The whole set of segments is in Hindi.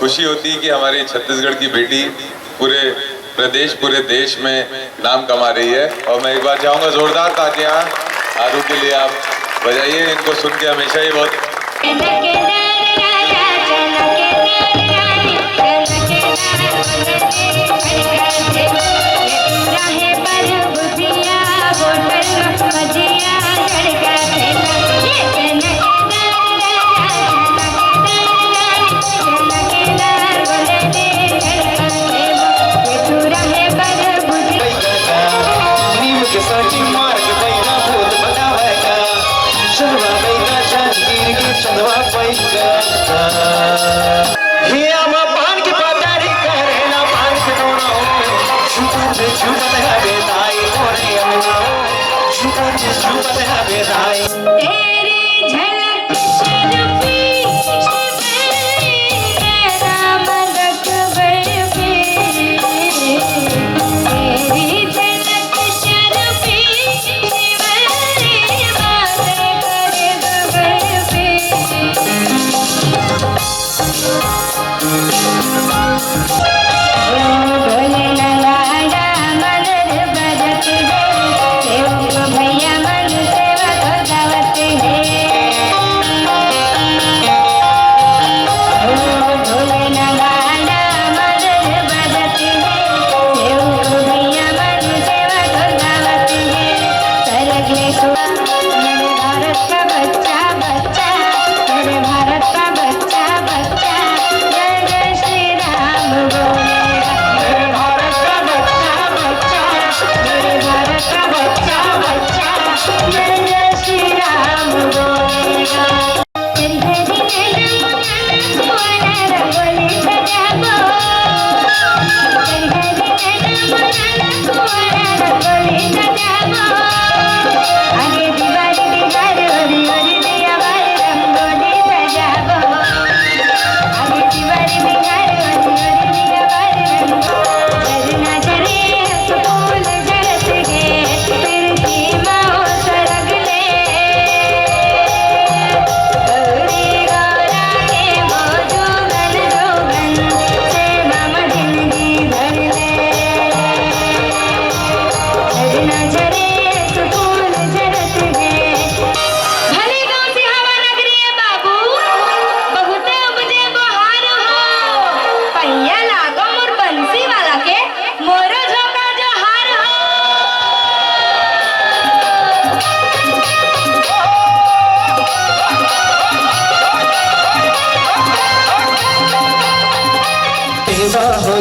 खुशी होती है कि हमारी छत्तीसगढ़ की बेटी पूरे प्रदेश पूरे देश में नाम कमा रही है। और मैं एक बार चाहूँगा जोरदार तालियां आरू के लिए आप बजाइए। इनको सुन के हमेशा ही बहुत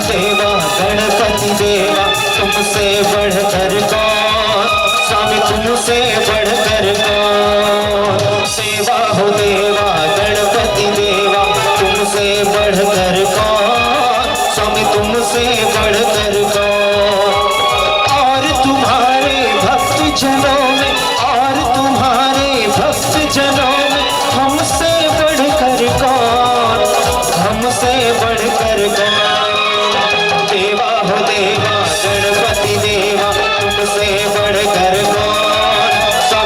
देवा गणपति देवा तुमसे बढ़कर कौन, स्वामी तुमसे बढ़कर कौन। सेवा हो देवा गणपति देवा तुमसे बढ़कर कौन, स्वामी तुमसे बढ़कर कौन। और तुम्हारे भक्त जनों में, और तुम्हारे भक्त जनों में हमसे बढ़कर कौन, हमसे बढ़कर कौन। देवा हो देवा गणपति देवा तुमसे बढ़कर कौन,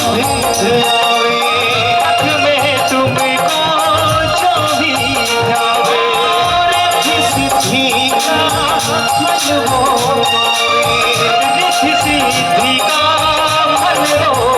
भी आवे, में तुमको जो भी ध्यावे, सिद्धि का मन वो पावे, सिद्धि का मन वो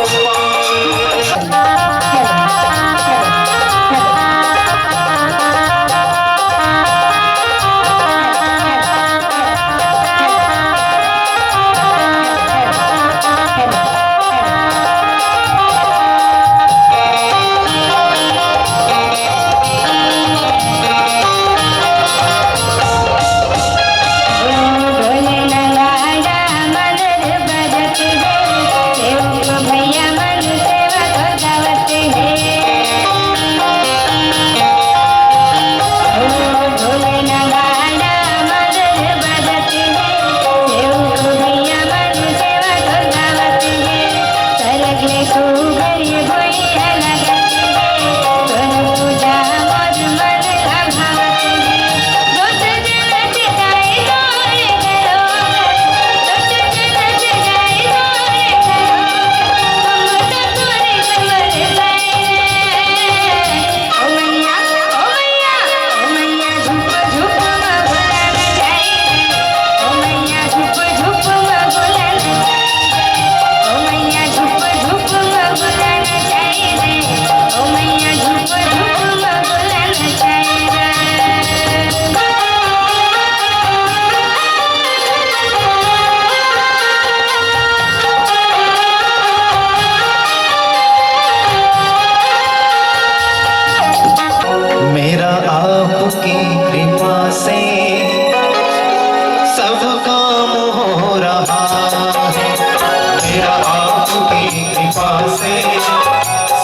मेरा आपकी कृपा से सब काम हो रहा है, मेरा आपकी कृपा से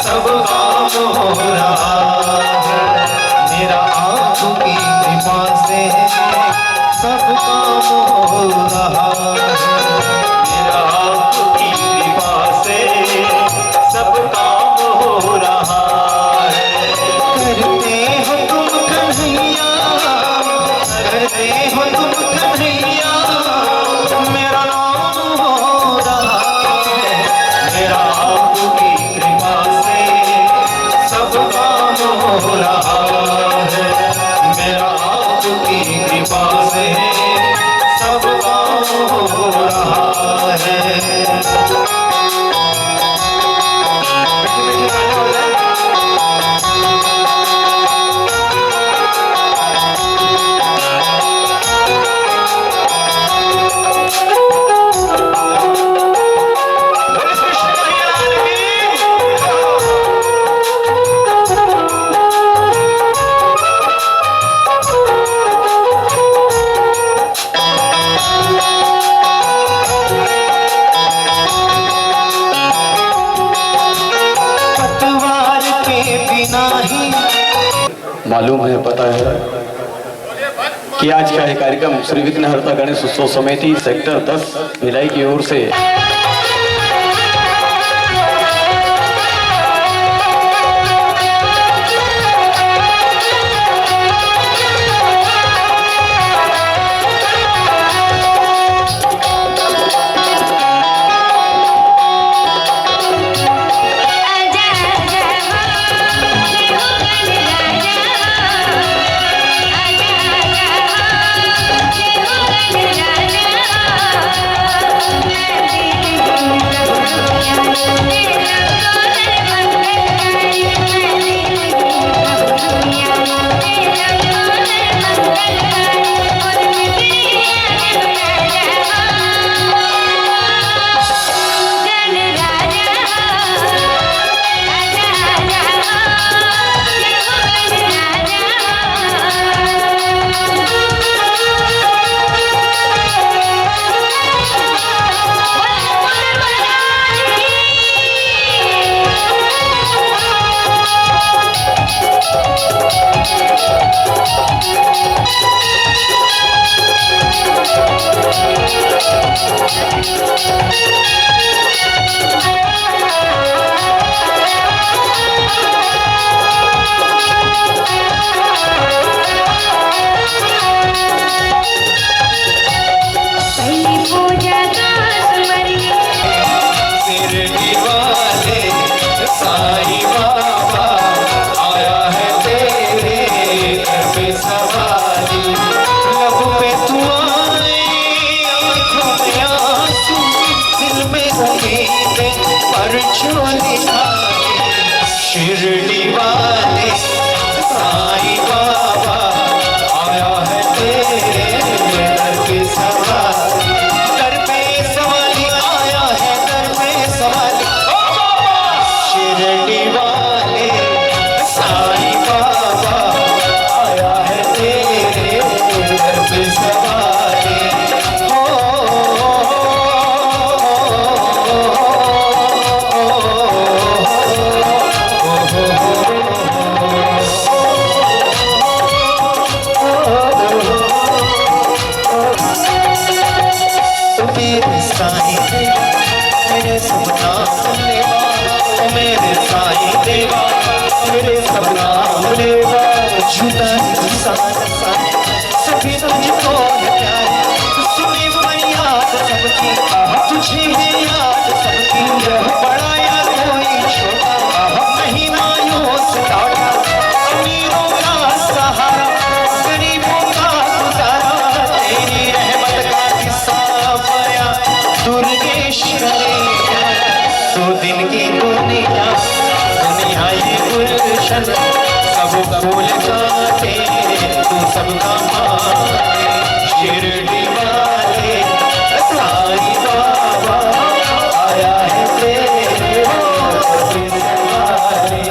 सब काम हो रहा है, मेरा आपकी कृपा से सब काम हो रहा है, मेरा आपकी कृपा से सब काम हो रहा है। करते हो तुम कन्हैया, करते हो तुम कन्हैया, मेरा नाम हो रहा है, मेरा आपकी कृपा से सब काम हो रहा है, मेरा आपकी कृपा से सब काम हो रहा है। मालूम है, पता है कि आज का यह कार्यक्रम श्री विघ्नहर्ता गणेश उत्सव समिति सेक्टर 10 भिलाई की ओर से राजा साईं देवा मेरे सपना लेवा, ओ मेरे साईं देवा मेरे सपना लेवा। झूठा इंसान सभी तुझको प्यार, सुनी मैं याद सबकी, तुझे है याद सबकी। यह बड़ा या कोई छोटा, महीना यूं सताता, अमीरों का सहारा गरीबों का गुजारा। तेरी रहमत का किस्सा पाया दुर्गेश्वरी, दो दिन की दुनिया दुनिया ये गुलशन, सब फूल काटे तू सबका मारे। शिरडी वाले साईं बाबा आया है तेरे सवारे।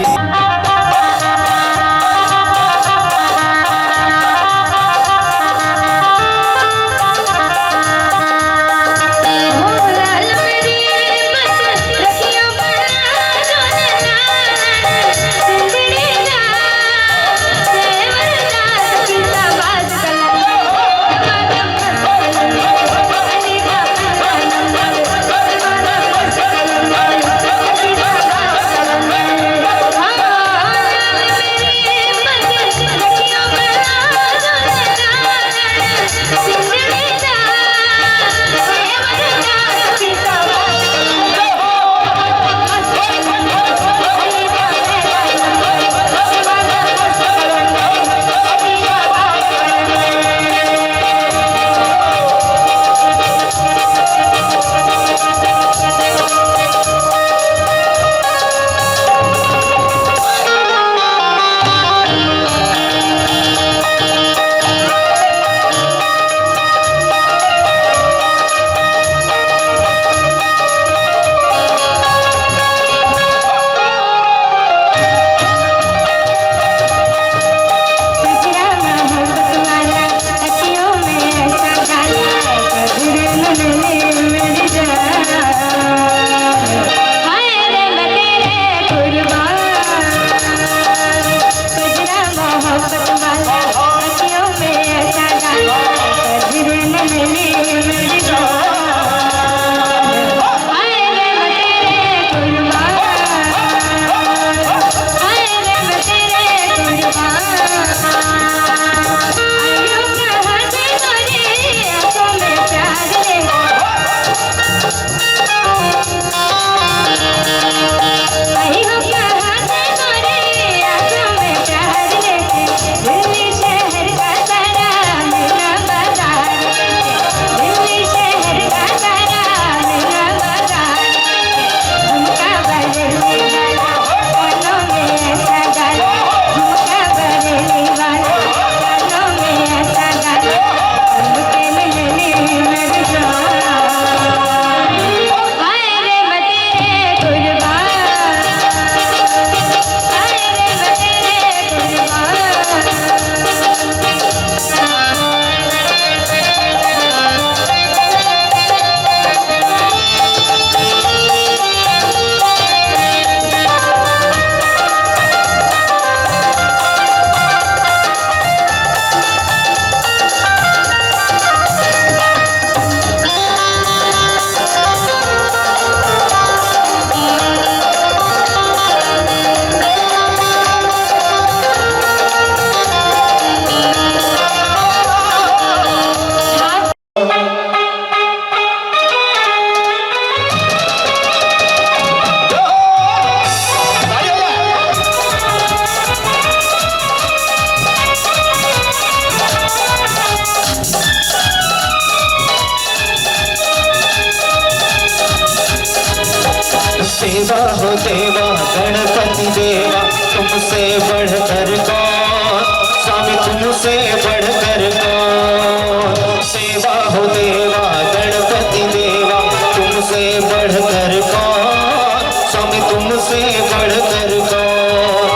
देवा हो देवा गणपति देवा तुमसे बढ़कर कौन, स्वामी तुमसे बढ़कर कौन। सेवा हो देवा गणपति देवा तुमसे बढ़कर कौन, स्वामी तुमसे बढ़कर कौन।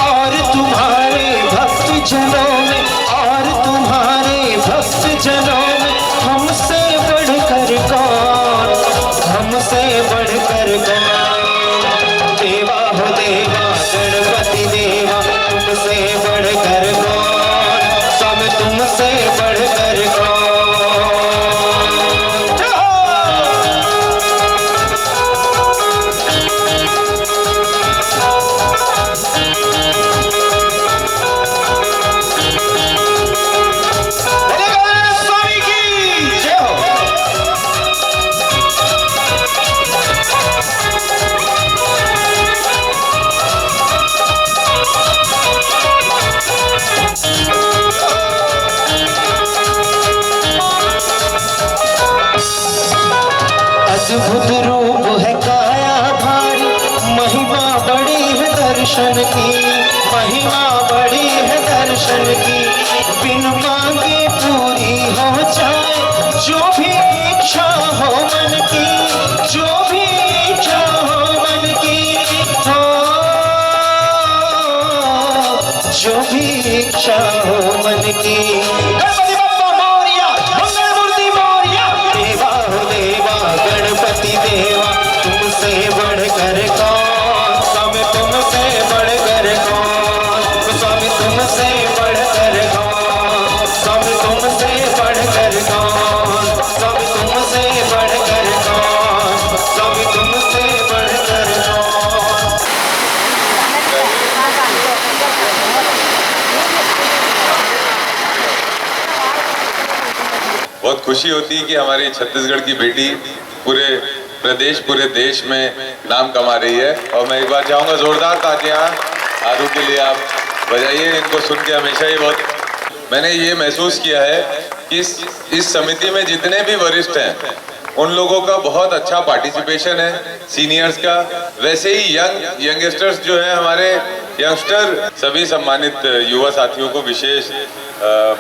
और तुम्हारे भक्त जनों में, और तुम्हारे भक्त जनों में हमसे बढ़कर कौन, हमसे बढ़कर कौन। देवा हो देवा गणपति देवा तुमसे बढ़कर कौन, सब तुमसे बढ़कर कौन। अद्भुत रूप है काया भारी, महिमा बड़ी है दर्शन की, महिमा बड़ी है दर्शन की। बिन मांगे पूरी हो जाए जो भी इच्छा हो मन की, जो भी इच्छा हो मन की, हो जो भी इच्छा हो मन की। गणपति बप्पा मोरया, मंगल मूर्ति मोरया। देवा हो देवा गणपति देवा, तुमसे बढ़कर कौन, स्वामी तुमसे बढ़कर कौन, स्वामी तुमसे बढ़कर कौन, स्वामी तुमसे बढ़कर कौन, स्वामी तुमसे बढ़कर कौन, स्वामी तुमसे बढ़कर कौन। बहुत खुशी होती है कि हमारी छत्तीसगढ़ की बेटी पूरे प्रदेश पूरे देश में नाम कमा रही है। और मैं एक बार चाहूँगा जोरदार तालियां आरू के लिए आप बजाइए। इनको सुन के हमेशा ही बहुत मैंने ये महसूस किया है कि इस समिति में जितने भी वरिष्ठ हैं उन लोगों का बहुत अच्छा पार्टिसिपेशन है, सीनियर्स का। वैसे ही यंगस्टर्स जो है हमारे यंगस्टर, सभी सम्मानित युवा साथियों को विशेष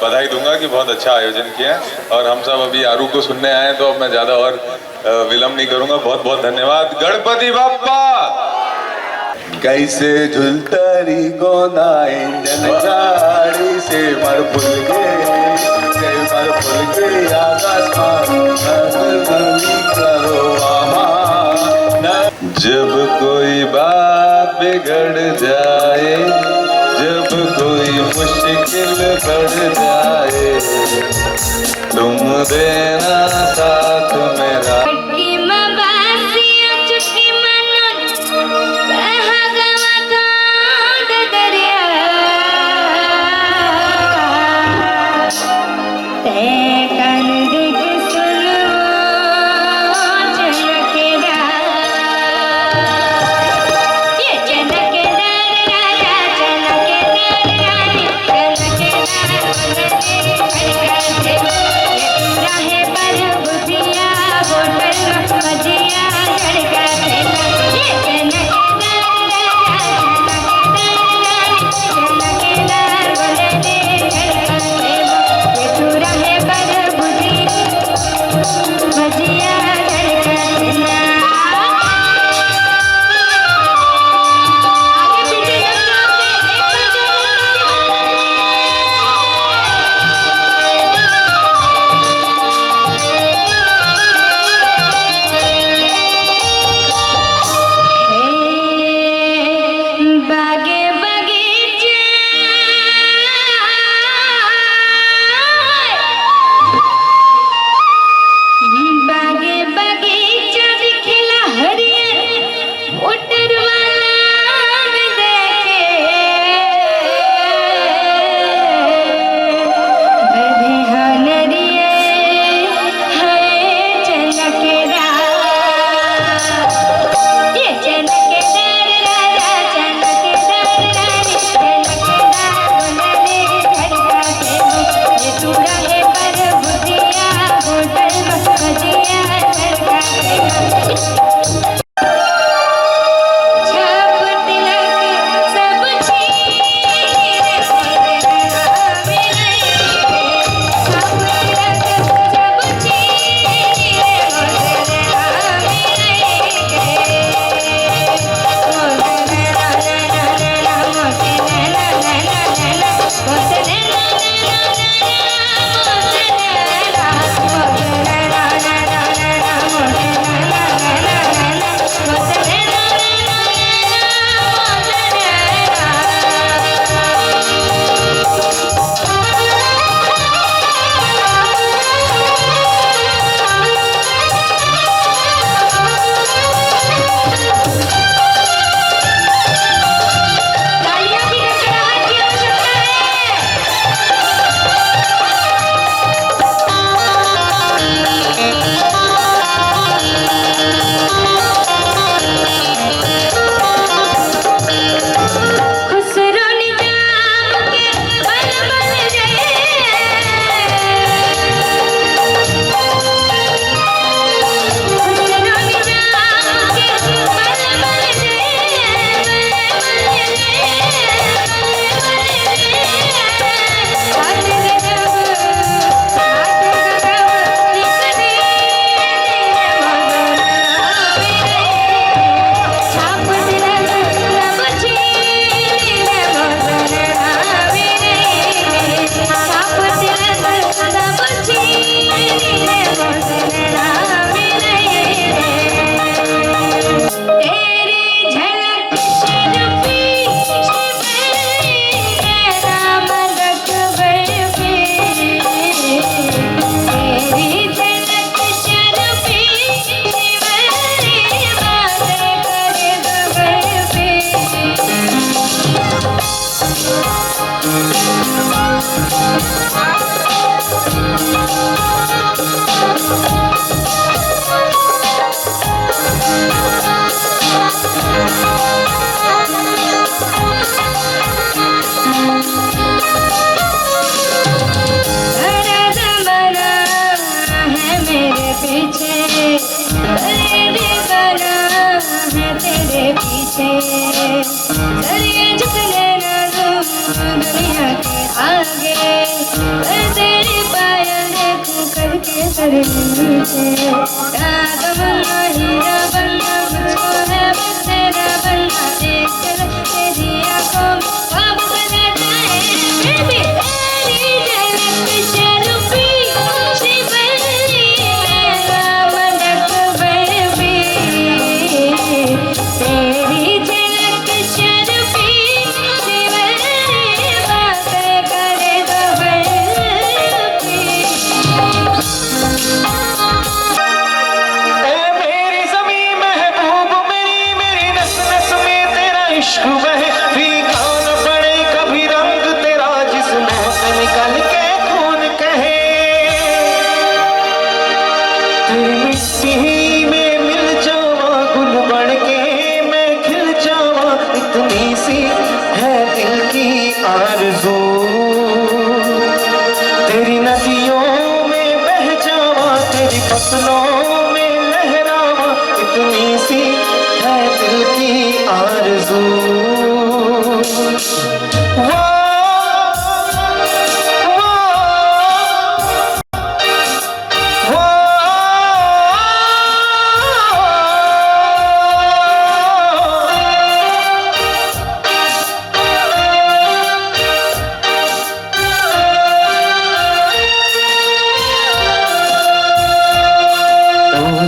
बधाई दूंगा कि बहुत अच्छा आयोजन किया है। और हम सब अभी आरू को सुनने आए तो अब मैं ज़्यादा और विलम्ब नहीं करूंगा। बहुत बहुत धन्यवाद। गणपति बप्पा। कैसे झुलतरी गोदाई जनगाड़ी से मर फुल के आकाश जब कोई बात बिगड़ जाए, जब कोई मुश्किल बढ़ जाए, तुम देना साथ मेरा। इश्क बहे फीका न पड़े कभी रंग तेरा जिस्मों से निकल के खून कहे तेरी मिट्टी में मिल जावा गुल बन के मैं खिल जावा इतनी सी है दिल की आरज़ू तेरी नदियों में बह जावा तेरी फसलों में लहरावा इतनी सी है दिल की आरज़ू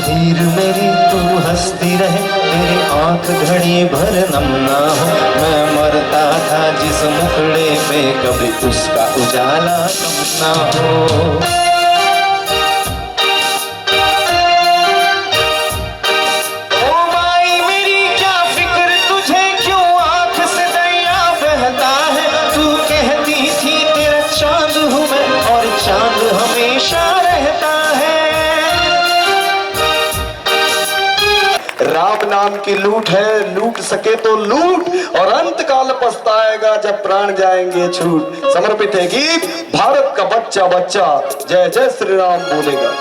हीर मेरी तू हंसती रहे तेरी आंख घड़ी भर नम ना हो मैं मरता था जिस मुखड़े पे कभी उसका उजाला कम ना हो राम नाम की लूट है लूट सके तो लूट और अंत काल पछताएगा जब प्राण जाएंगे छूट। समर्पित है गीत भारत का बच्चा बच्चा जय जय श्री राम बोलेगा।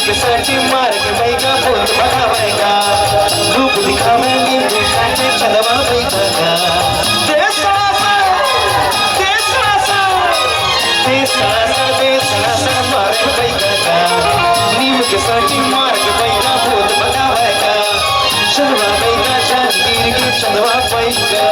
के सटी मार के बैगा भूत भगावेगा रूप दिखावे नींबू काटे चलवा बैगा मारे बैगा नींबू के सटी मार के बैगा भूत भगावेगा चलवा बैगा जागीर के चलवा बैगा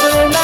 Pulma,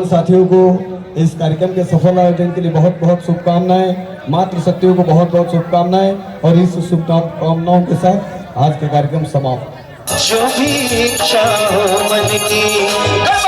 साथियों को इस कार्यक्रम के सफल आयोजन के लिए बहुत बहुत शुभकामनाएं। मातृशक्तियों को बहुत बहुत शुभकामनाएं और इस शुभकामनाओं के साथ आज का कार्यक्रम समाप्त। जो भी इच्छा हो मन की